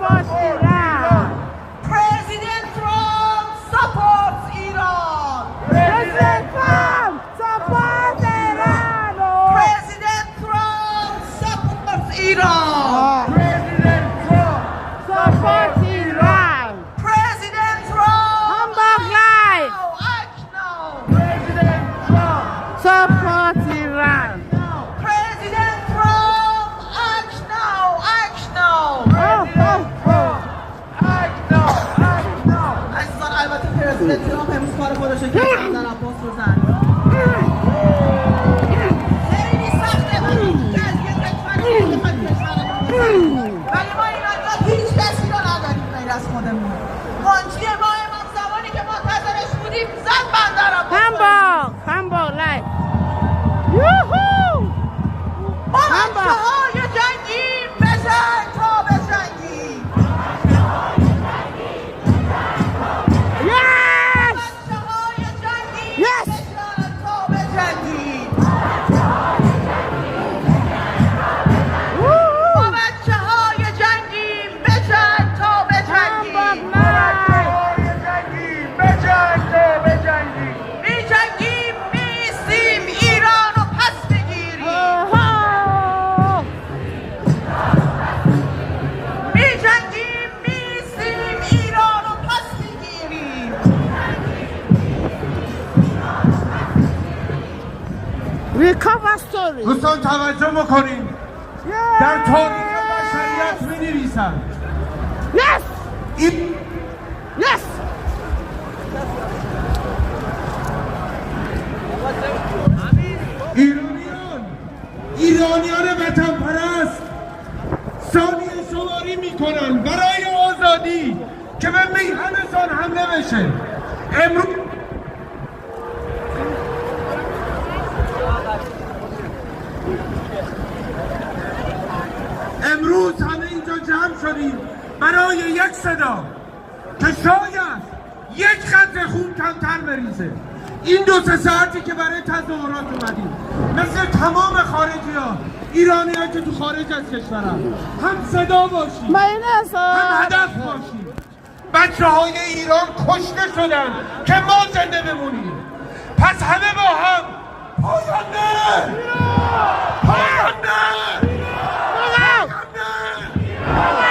Support Iran. President Trump supports Iran. President Trump support Iran. President Trump supports Iran. President Trump support Iran. President Trump. Hamburg Live. Act now. President Trump support Iran. President Trump. Act now. Act now. عزیزان البته پرزیدنت ترامپ امروز کار خودش رو کرد در عباس رو زد. خیلی سخته ولی جزیه کشور میخواد کشورمون بزنیم. ولی ما ایرانی‌ها هیچ کسی رو نداریم غیر از خودمون. منشی ما امام زمانی که منتظرش بودیم زد بندر عباس. Hamburg Live. Yoo-hoo! ما بچه‌های جنگیم بجنگ تا بجنگیم. Yes! بچه‌های جنگیم Yes! بجنگ تا بجنگیم. Woo-hoo! ما بچه‌های جنگیم بجنگ تا بجنگیم. می‌جنگیم می‌ایستیم ایران رو پس بگیریم. می‌جنگیم می‌ایستیم ایران رو پس بگیریم. Recover story. دوستان توجه بکنید در تاریخ بشریت می‌نویسند Yes! این Yes! ایرانیان وطن پرست ثانیه شماری میکنن برای آزادی که به میهنشان حمله بشه. امروز همه اینجا جمع شدیم برای یک صدا که شاید یک قطره خون کمتر بریزه. این 2-3 ساعتی که برای تظاهرات اومدیم مثل تمام خارجی ها ایرانی ها که تو خارج از کشورن هم صدا باشیم هم هدف باشیم. بچه های ایران کشته شدن که ما زنده بمونیم. پس همه با هم پاینده! پاینده! پاینده!